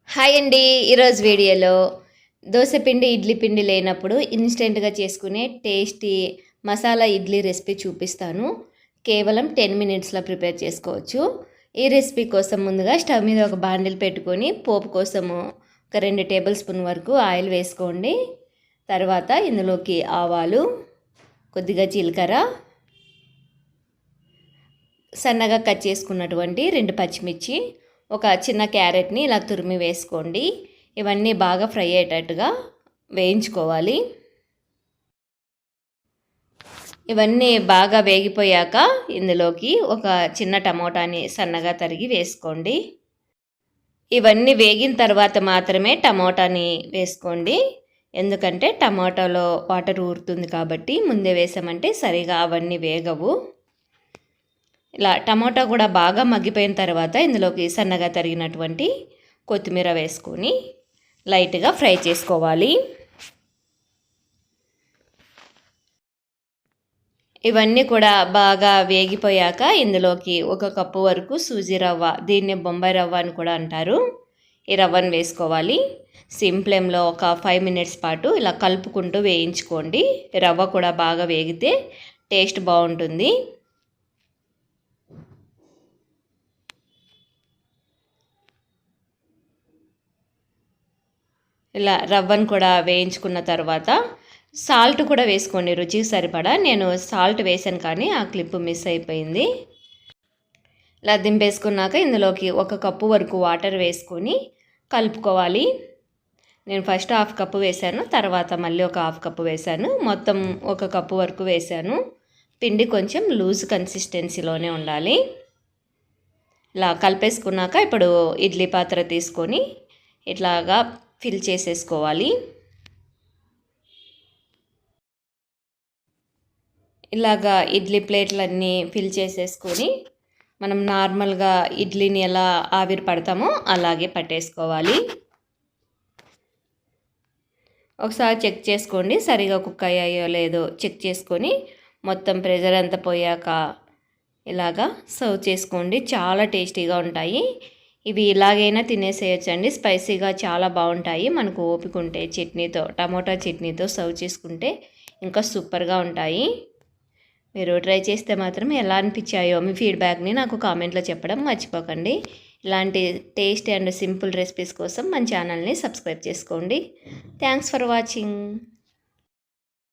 Hi అండి. ఈరోజు వీడియోలో దోశ పిండి, ఇడ్లీ పిండి లేనప్పుడు ఇన్స్టెంట్‌గా చేసుకునే టేస్టీ మసాలా ఇడ్లీ రెసిపీ చూపిస్తాను. కేవలం 10 మినిట్స్‌లో ప్రిపేర్ చేసుకోవచ్చు. ఈ రెసిపీ కోసం ముందుగా స్టవ్ మీద ఒక బాండిల్ పెట్టుకొని పోపు కోసము ఒక 2 టేబుల్ స్పూన్ వరకు ఆయిల్ వేసుకోండి. తర్వాత ఇందులోకి ఆవాలు, కొద్దిగా జీలకర్ర, సన్నగా కట్ చేసుకున్నటువంటి 2 పచ్చిమిర్చి, ఒక చిన్న క్యారెట్ని ఇలా తురిమి వేసుకోండి. ఇవన్నీ బాగా ఫ్రై అయ్యేటట్టుగా వేయించుకోవాలి. ఇవన్నీ బాగా వేగిపోయాక ఇందులోకి ఒక చిన్న టమోటాని సన్నగా తరిగి వేసుకోండి. ఇవన్నీ వేగిన తర్వాత మాత్రమే టమోటాని వేసుకోండి. ఎందుకంటే టమాటాలో వాటర్ ఊరుతుంది కాబట్టి ముందే వేసామంటే సరిగా అవన్నీ వేగవు. ఇలా టమాటా కూడా బాగా మగ్గిపోయిన తర్వాత ఇందులోకి సన్నగా తరిగినటువంటి కొత్తిమీర వేసుకొని లైట్గా ఫ్రై చేసుకోవాలి. ఇవన్నీ కూడా బాగా వేగిపోయాక ఇందులోకి 1 కప్పు వరకు సూజీ రవ్వ, దీన్ని బొంబాయి రవ్వ అని కూడా అంటారు, ఈ రవ్వను వేసుకోవాలి. సిమ్ ఫ్లేమ్లో ఒక 5 మినిట్స్ పాటు ఇలా కలుపుకుంటూ వేయించుకోండి. రవ్వ కూడా బాగా వేగితే టేస్ట్ బాగుంటుంది. ఇలా రవ్వను కూడా వేయించుకున్న తర్వాత సాల్ట్ కూడా వేసుకోండి రుచికి సరిపడా. నేను సాల్ట్ వేసాను కానీ ఆ క్లిప్ మిస్ అయిపోయింది. ఇలా దింపేసుకున్నాక ఇందులోకి 1 కప్పు వరకు వాటర్ వేసుకొని కలుపుకోవాలి. నేను ఫస్ట్ 1/2 కప్పు వేశాను, తర్వాత మళ్ళీ ఒక 1/2 కప్పు వేశాను, మొత్తం 1 కప్పు వరకు వేశాను. పిండి కొంచెం లూజ్ కన్సిస్టెన్సీలోనే ఉండాలి. ఇలా కలిపేసుకున్నాక ఇప్పుడు ఇడ్లీ పాత్ర తీసుకొని ఇట్లాగా ఫిల్ చేసేసుకోవాలి. ఇలాగా ఇడ్లీ ప్లేట్లన్నీ ఫిల్ చేసేసుకొని మనం నార్మల్గా ఇడ్లీని ఎలా ఆవిరి పడతామో అలాగే పట్టేసుకోవాలి. ఒకసారి చెక్ చేసుకోండి సరిగా కుక్ అయ్యాయో లేదో చెక్ చేసుకొని మొత్తం ప్రెషర్ అంతా పోయాక ఇలాగా సర్వ్ చేసుకోండి. చాలా టేస్టీగా ఉంటాయి. ఇవి ఇలాగైనా తినేసేయచ్చండి. స్పైసీగా చాలా బాగుంటాయి. మనకు ఓపిక ఉంటే చట్నీతో, టమోటా చట్నీతో సర్వ్ చేసుకుంటే ఇంకా సూపర్గా ఉంటాయి. మీరు ట్రై చేస్తే మాత్రం ఎలా అనిపించాయో మీ ఫీడ్బ్యాక్ని నాకు కామెంట్లో చెప్పడం మర్చిపోకండి. ఇలాంటి టేస్టీ అండ్ సింపుల్ రెసిపీస్ కోసం మన ఛానల్ని సబ్స్క్రైబ్ చేసుకోండి. Thanks for watching.